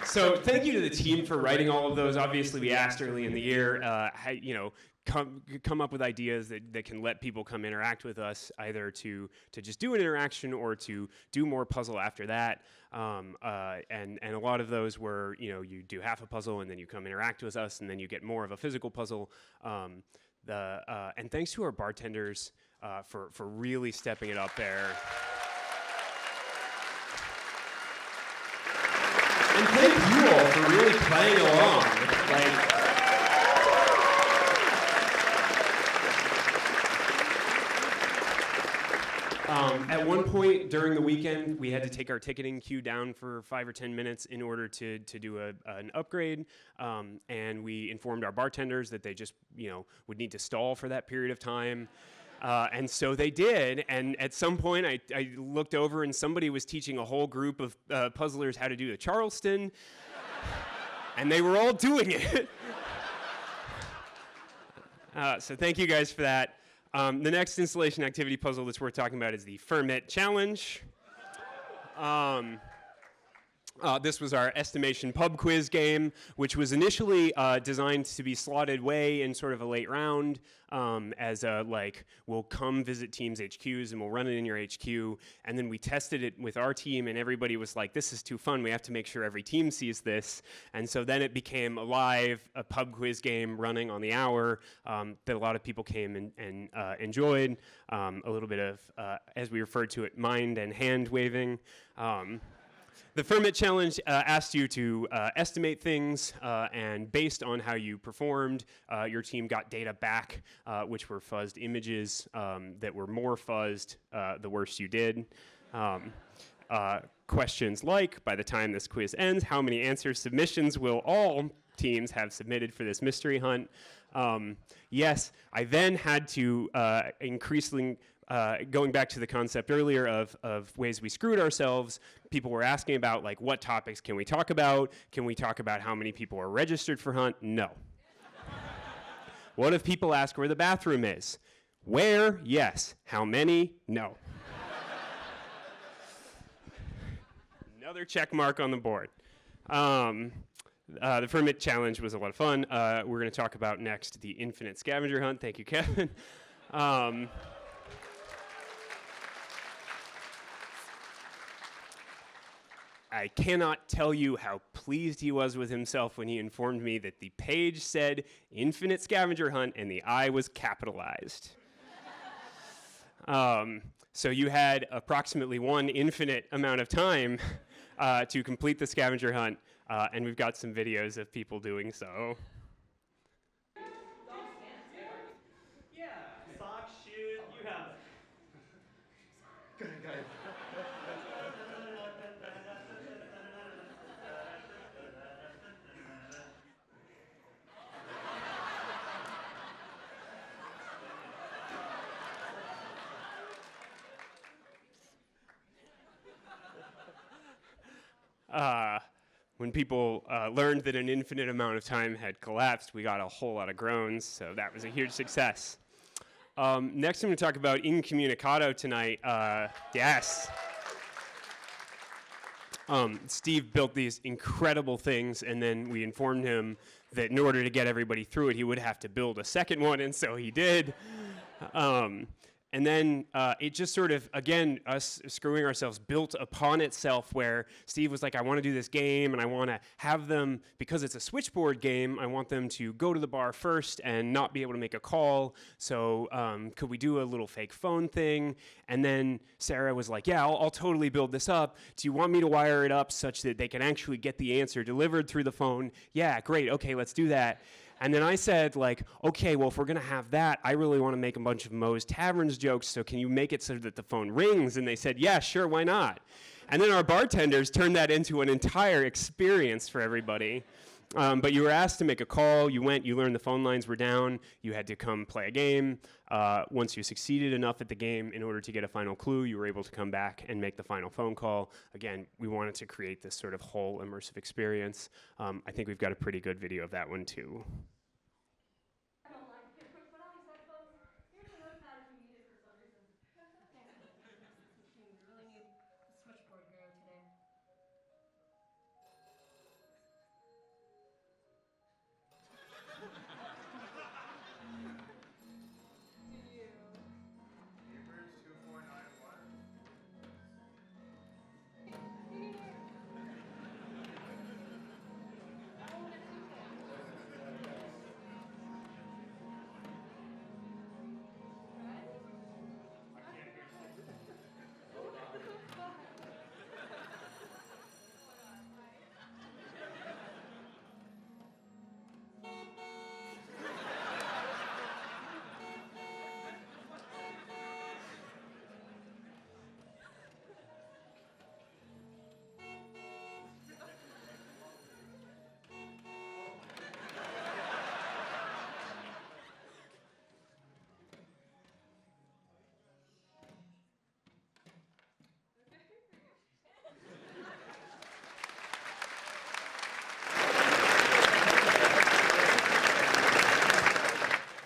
So thank you to the team for writing all of those. Obviously, we asked early in the year, come up with ideas that can let people come interact with us, either to just do an interaction or to do more puzzle after that. And a lot of those were, you do half a puzzle and then you come interact with us and then you get more of a physical puzzle. And thanks to our bartenders for really stepping it up there. And thank you all for really playing along. At one point during the weekend, we had to take our ticketing queue down for 5 or 10 minutes in order to do an upgrade. And we informed our bartenders that they just, would need to stall for that period of time. And so they did, and at some point I looked over and somebody was teaching a whole group of puzzlers how to do the Charleston, and they were all doing it. So thank you guys for that. The next installation activity puzzle that's worth talking about is the Fermit Challenge. This was our estimation pub quiz game, which was initially designed to be slotted way in sort of a late round, as we'll come visit teams' HQs and we'll run it in your HQ. And then we tested it with our team and everybody was like, this is too fun. We have to make sure every team sees this. And so then it became a pub quiz game running on the hour that a lot of people came and enjoyed. A little bit of, as we referred to it, mind and hand waving. The Fermit Challenge asked you to estimate things, and based on how you performed, your team got data back, which were fuzzed images that were more fuzzed the worse you did. Questions like, by the time this quiz ends, how many answer submissions will all teams have submitted for this mystery hunt? Yes, I then had to increasingly... going back to the concept earlier of ways we screwed ourselves, people were asking about, what topics can we talk about? Can we talk about how many people are registered for Hunt? No. What if people ask where the bathroom is? Where? Yes. How many? No. Another check mark on the board. The Fermit Challenge was a lot of fun. We're going to talk about next the Infinite Scavenger Hunt. Thank you, Kevin. I cannot tell you how pleased he was with himself when he informed me that the page said Infinite Scavenger Hunt and the I was capitalized. So you had approximately one infinite amount of time to complete the scavenger hunt, and we've got some videos of people doing so. Yeah, sock, shoe, you have it. Good, guys. when people learned that an infinite amount of time had collapsed, we got a whole lot of groans, so that was a huge success. Next, I'm going to talk about incommunicado tonight. Yes. Steve built these incredible things, and then we informed him that in order to get everybody through it, he would have to build a second one, and so he did. And then it just sort of, again, us screwing ourselves, built upon itself where Steve was like, I want to do this game, and I want to have them, because it's a switchboard game, I want them to go to the bar first and not be able to make a call. So could we do a little fake phone thing? And then Sarah was like, yeah, I'll totally build this up. Do you want me to wire it up such that they can actually get the answer delivered through the phone? Yeah, great. Okay, let's do that. And then I said, like, okay, well, if we're going to have that, I really want to make a bunch of Moe's Taverns jokes, so can you make it so that the phone rings? And they said, yeah, sure, why not? And then our bartenders turned that into an entire experience for everybody. But you were asked to make a call. You went, you learned the phone lines were down. You had to come play a game. Once you succeeded enough at the game in order to get a final clue, you were able to come back and make the final phone call. Again, we wanted to create this sort of whole immersive experience. I think we've got a pretty good video of that one, too.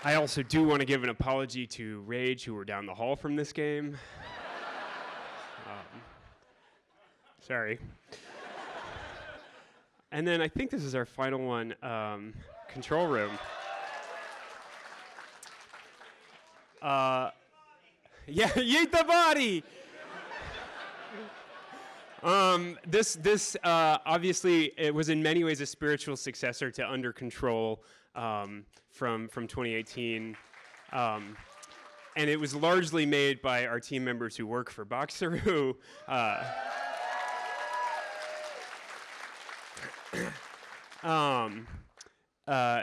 I also do want to give an apology to Rage, who were down the hall from this game. Sorry. And then I think this is our final one, Control Room. Yeah, yeet the body! This obviously, it was in many ways a spiritual successor to Under Control from 2018. And it was largely made by our team members who work for Boxeroo.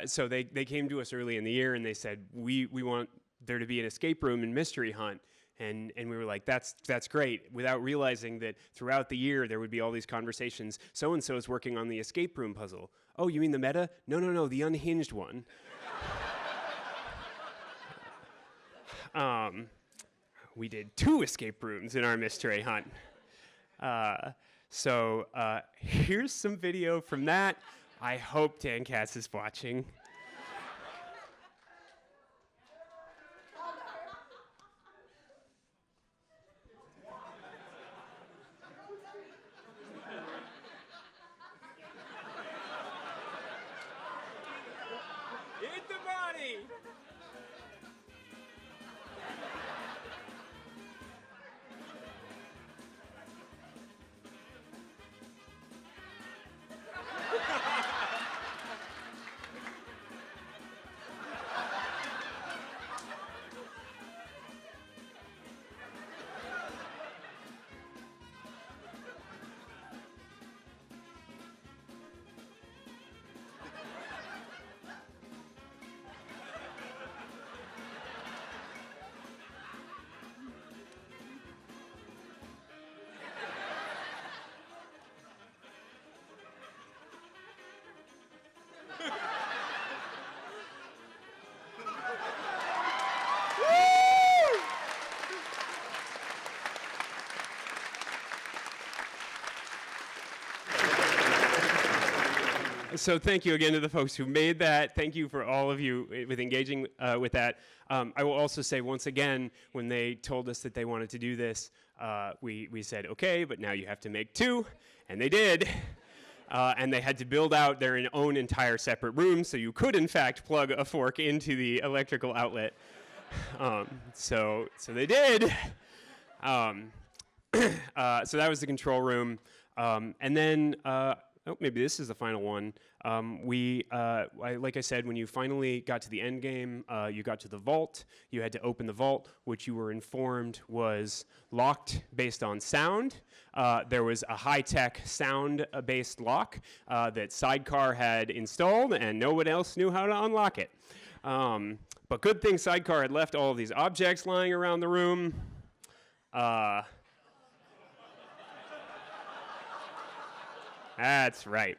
So they came to us early in the year and they said, we want there to be an escape room in Mystery Hunt. And we were like, that's great, without realizing that throughout the year there would be all these conversations. So-and-so is working on the escape room puzzle. Oh, you mean the meta? No, the unhinged one. We did 2 escape rooms in our Mystery Hunt. So here's some video from that. I hope Dan Katz is watching. Hit the body! So thank you again to the folks who made that. Thank you for all of you with engaging with that. I will also say once again, when they told us that they wanted to do this, we said, okay, but now you have to make 2, and they did. And they had to build out their own entire separate room, so you could in fact plug a fork into the electrical outlet. So they did. So that was the control room. And then, maybe this is the final one. Like I said, when you finally got to the end game, you got to the vault. You had to open the vault, which you were informed was locked based on sound. There was a high-tech sound-based lock that Sidecar had installed, and no one else knew how to unlock it. But good thing Sidecar had left all of these objects lying around the room. That's right.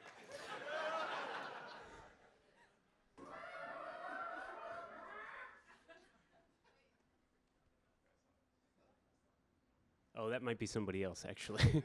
Oh, that might be somebody else, actually.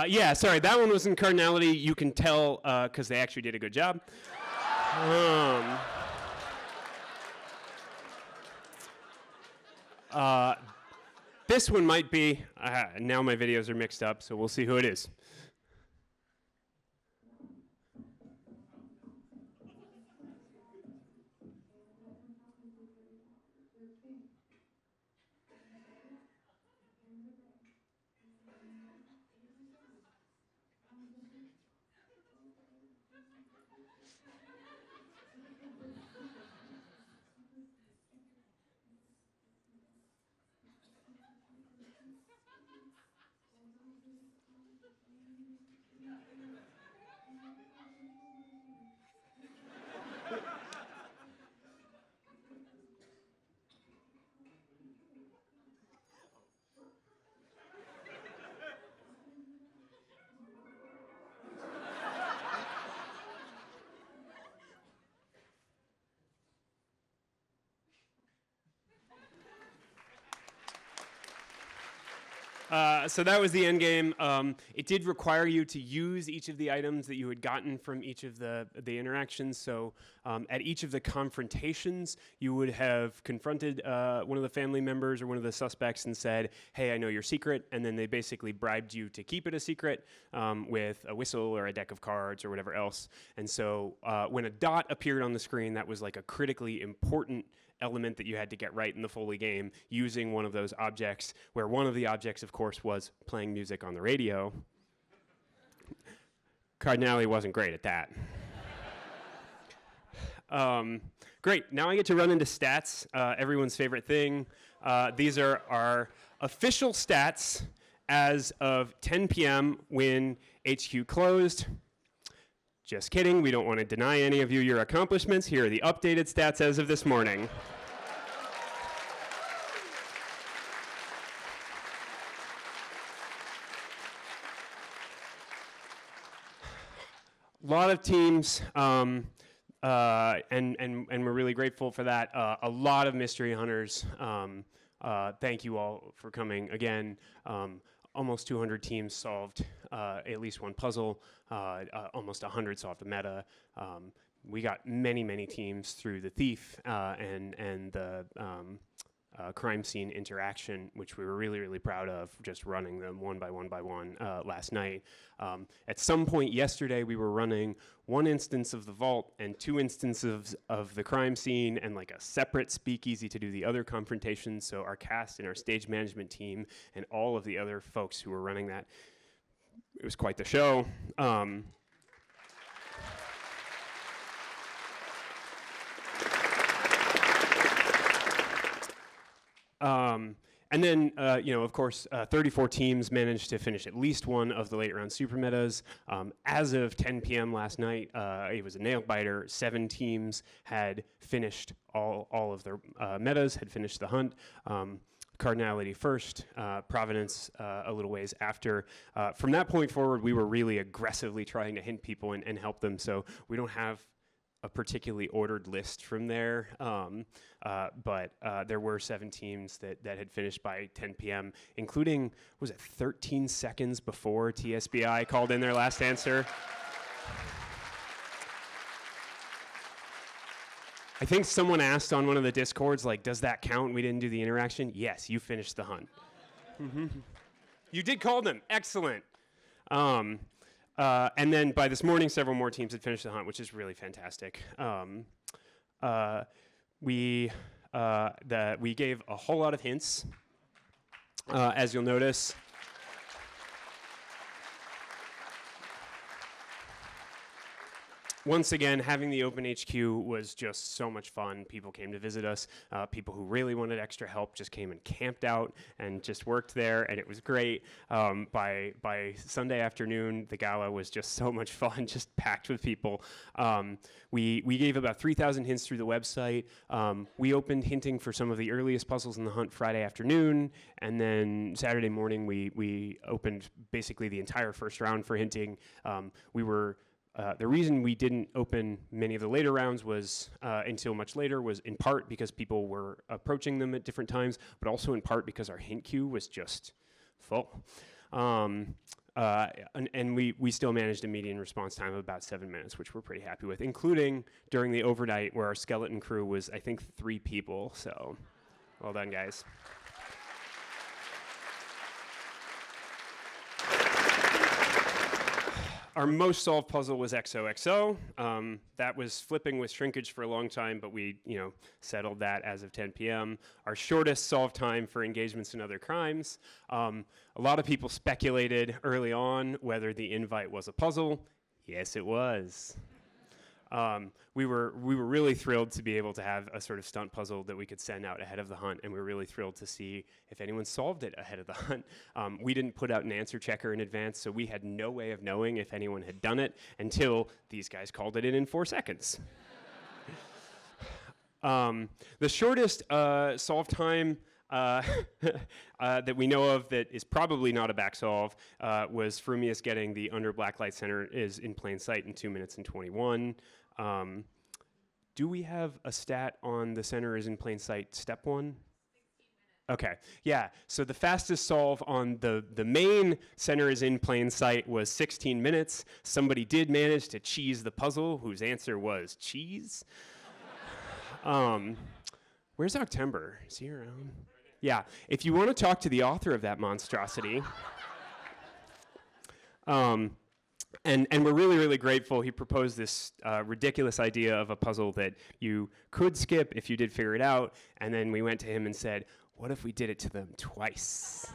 Yeah, sorry, that one was in cardinality. You can tell because they actually did a good job. This one might be, now my videos are mixed up, so we'll see who it is. So that was the end game. It did require you to use each of the items that you had gotten from each of the interactions. So at each of the confrontations, you would have confronted one of the family members or one of the suspects and said, hey, I know your secret. And then they basically bribed you to keep it a secret with a whistle or a deck of cards or whatever else. And so when a dot appeared on the screen, that was like a critically important element that you had to get right in the Foley game using one of those objects, where one of the objects, of course, was playing music on the radio. Cardinale wasn't great at that. Great, now I get to run into stats, everyone's favorite thing. These are our official stats as of 10 p.m. when HQ closed. Just kidding, we don't want to deny any of you your accomplishments. Here are the updated stats as of this morning. A lot of teams, and we're really grateful for that. A lot of mystery hunters. Thank you all for coming again. Almost 200 teams solved at least one puzzle. Almost 100 solved a meta. We got many teams through the thief and the crime scene interaction, which we were really proud of, just running them one by one last night. At some point yesterday, we were running one instance of the vault and 2 instances of the crime scene and like a separate speakeasy to do the other confrontations. So our cast and our stage management team and all of the other folks who were running that, it was quite the show. And then, of course, 34 teams managed to finish at least one of the late round super metas. As of 10 p.m. last night, it was a nail biter. 7 teams had finished all of their metas, had finished the hunt. Cardinality first, Providence a little ways after. From that point forward, we were really aggressively trying to hint people and help them. So we don't have a particularly ordered list from there, but there were 7 teams that had finished by 10 p.m., including, was it 13 seconds before TSBI called in their last answer? I think someone asked on one of the Discords, like, does that count? We didn't do the interaction. Yes, you finished the hunt. You did call them. Excellent. And then by this morning, several more teams had finished the hunt, which is really fantastic. We gave a whole lot of hints, as you'll notice. Once again, having the Open HQ was just so much fun. People came to visit us. People who really wanted extra help just came and camped out and just worked there, and it was great. By Sunday afternoon, the gala was just so much fun, just packed with people. We gave about 3,000 hints through the website. We opened hinting for some of the earliest puzzles in the hunt Friday afternoon, and then Saturday morning we opened basically the entire first round for hinting. The reason we didn't open many of the later rounds was until much later was in part because people were approaching them at different times, but also in part because our hint queue was just full. And we still managed a median response time of about 7 minutes, which we're pretty happy with, including during the overnight where our skeleton crew was, I think, 3 people. So well done, guys. Our most solved puzzle was XOXO. That was flipping with shrinkage for a long time, but we, settled that as of 10 p.m. Our shortest solve time for engagements in other crimes. A lot of people speculated early on whether the invite was a puzzle. Yes, it was. We were really thrilled to be able to have a sort of stunt puzzle that we could send out ahead of the hunt, and we were really thrilled to see if anyone solved it ahead of the hunt. We didn't put out an answer checker in advance, so we had no way of knowing if anyone had done it until these guys called it in 4 seconds. The shortest solve time that we know of that is probably not a back solve was Frumius getting the under blacklight center is in plain sight in 2 minutes and 21. Do we have a stat on the center is in plain sight step 1? 16 minutes. Okay, yeah, so the fastest solve on the main center is in plain sight was 16 minutes. Somebody did manage to cheese the puzzle, whose answer was cheese. Where's October? Is he around? Yeah, if you want to talk to the author of that monstrosity, and we're really, really grateful. He proposed this ridiculous idea of a puzzle that you could skip if you did figure it out, and then we went to him and said, what if we did it to them twice?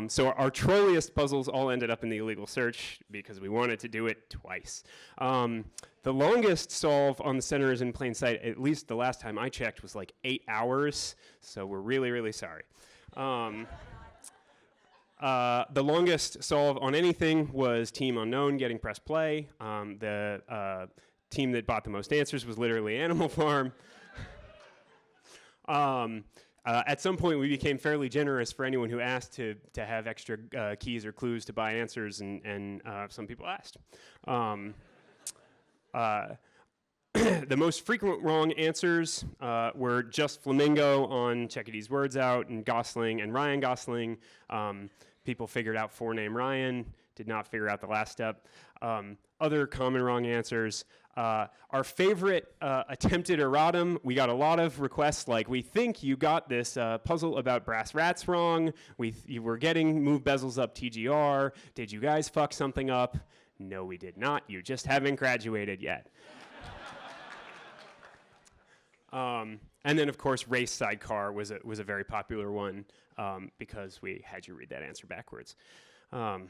So our trolliest puzzles all ended up in the illegal search because we wanted to do it twice. The longest solve on the center is in plain sight, at least the last time I checked, was like 8 hours, so we're really, really sorry. The longest solve on anything was Team Unknown getting press play. The team that bought the most answers was literally Animal Farm. At some point, we became fairly generous for anyone who asked to have extra keys or clues to buy answers, and some people asked. The most frequent wrong answers were just Flamingo on Check These Words Out, and Gosling and Ryan Gosling. People figured out forename Ryan, did not figure out the last step. Other common wrong answers. Our favorite attempted erratum, we got a lot of requests like, we think you got this puzzle about brass rats wrong. You were getting move bezels up TGR. Did you guys fuck something up? No, we did not. You just haven't graduated yet. And then, of course, race sidecar was a very popular one because we had you read that answer backwards. For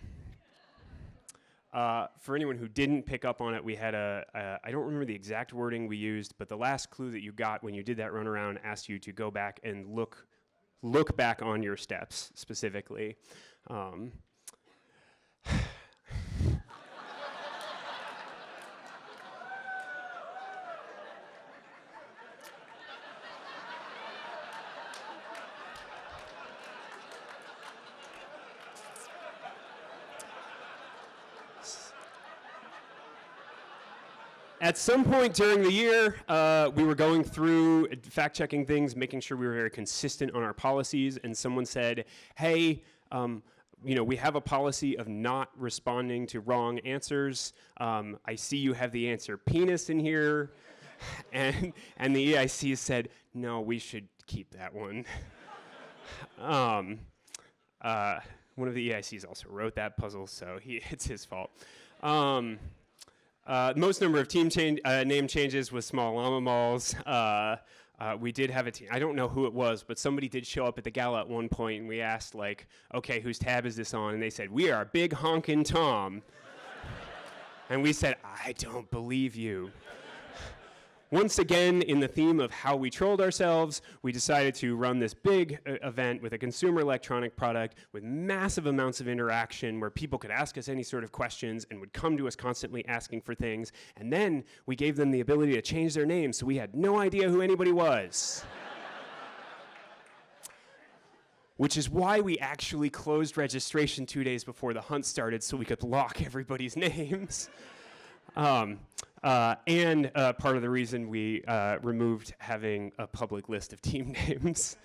anyone who didn't pick up on it, we had I don't remember the exact wording we used, but the last clue that you got when you did that runaround asked you to go back and look look back on your steps specifically. At some point during the year, we were going through fact-checking things, making sure we were very consistent on our policies, and someone said, hey, we have a policy of not responding to wrong answers. I see you have the answer penis in here. And the EIC said, no, we should keep that one. One of the EICs also wrote that puzzle, so it's his fault. Most number of team name changes was small llama malls. We did have a team. I don't know who it was, but somebody did show up at the gala at one point, and we asked, like, okay, whose tab is this on? And they said, we are Big Honkin' Tom. And we said, I don't believe you. Once again, in the theme of how we trolled ourselves, we decided to run this big event with a consumer electronic product with massive amounts of interaction where people could ask us any sort of questions and would come to us constantly asking for things. And then we gave them the ability to change their names, so we had no idea who anybody was. Which is why we actually closed registration 2 days before the hunt started so we could lock everybody's names. And part of the reason we removed having a public list of team names.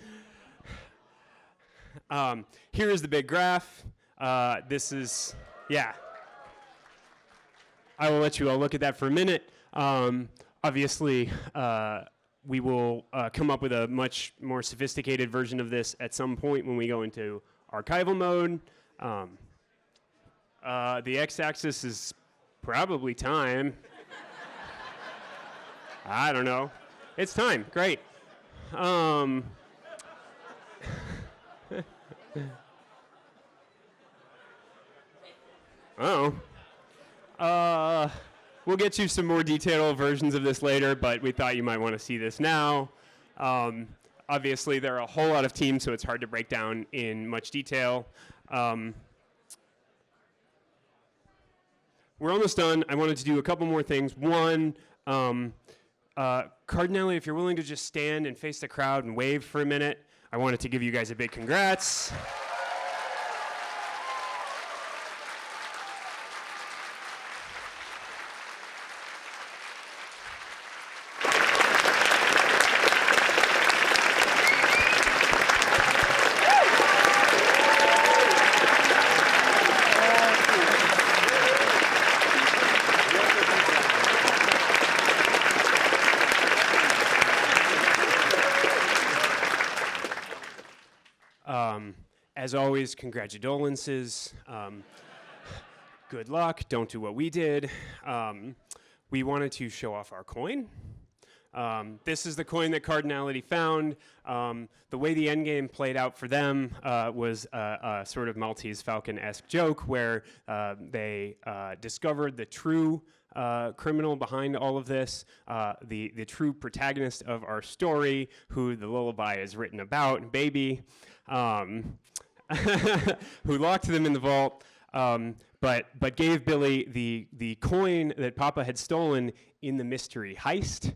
Here is the big graph. This is, yeah. I will let you all look at that for a minute. Obviously, we will come up with a much more sophisticated version of this at some point when we go into archival mode. The x-axis is probably time. I don't know. It's time. Great. Oh. We'll get you some more detailed versions of this later, but we thought you might want to see this now. Obviously, there are a whole lot of teams, so it's hard to break down in much detail. We're almost done. I wanted to do a couple more things. One, Cardinelli, if you're willing to just stand and face the crowd and wave for a minute, I wanted to give you guys a big congrats. As always, congratulations. Good luck. Don't do what we did. We wanted to show off our coin. This is the coin that Cardinality found. The way the endgame played out for them was a sort of Maltese Falcon-esque joke where they discovered the true criminal behind all of this, the true protagonist of our story, who the lullaby is written about, Baby, who locked them in the vault, but gave Billy the coin that Papa had stolen in the mystery heist.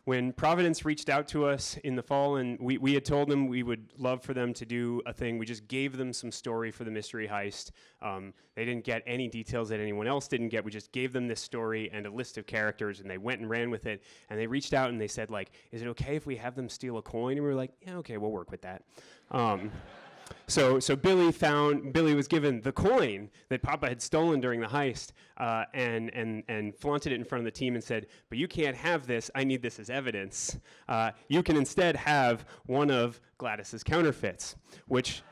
When Providence reached out to us in the fall, and we had told them we would love for them to do a thing, we just gave them some story for the mystery heist. They didn't get any details that anyone else didn't get. We just gave them this story and a list of characters, and they went and ran with it. And they reached out and they said, like, is it okay if we have them steal a coin? And we were like, yeah, okay, we'll work with that. So Billy was given the coin that Papa had stolen during the heist, and flaunted it in front of the team and said, but you can't have this, I need this as evidence. You can instead have one of Gladys's counterfeits, which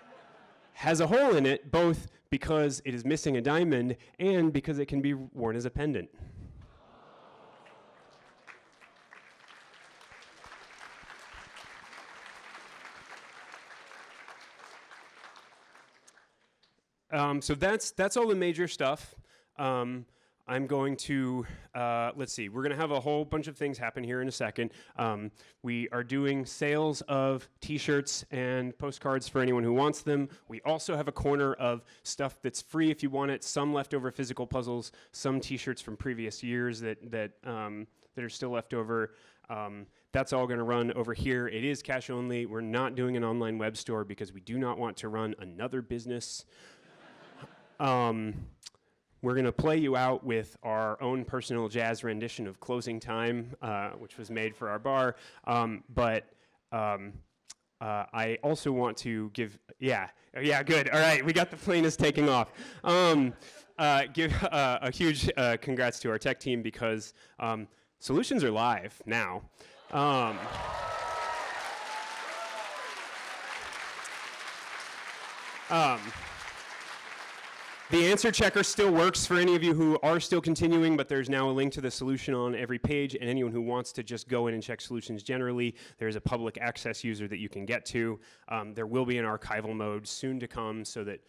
has a hole in it, both because it is missing a diamond and because it can be worn as a pendant. So that's all the major stuff. I'm going to, let's see, we're going to have a whole bunch of things happen here in a second. We are doing sales of t-shirts and postcards for anyone who wants them. We also have a corner of stuff that's free if you want it, some leftover physical puzzles, some t-shirts from previous years that are still left over. That's all going to run over here. It is cash only. We're not doing an online web store because we do not want to run another business. We're going to play you out with our own personal jazz rendition of Closing Time, which was made for our bar. I also want to give, yeah, good. All right, we got the plane is taking off. Give a huge congrats to our tech team because solutions are live now. The answer checker still works for any of you who are still continuing, but there's now a link to the solution on every page, and anyone who wants to just go in and check solutions generally, there's a public access user that you can get to. There will be an archival mode soon to come so that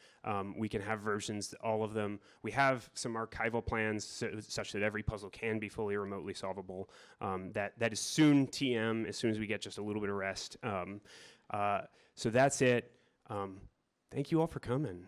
we can have versions, all of them. We have some archival plans such that every puzzle can be fully remotely solvable. That is soon TM, as soon as we get just a little bit of rest. So that's it. Thank you all for coming.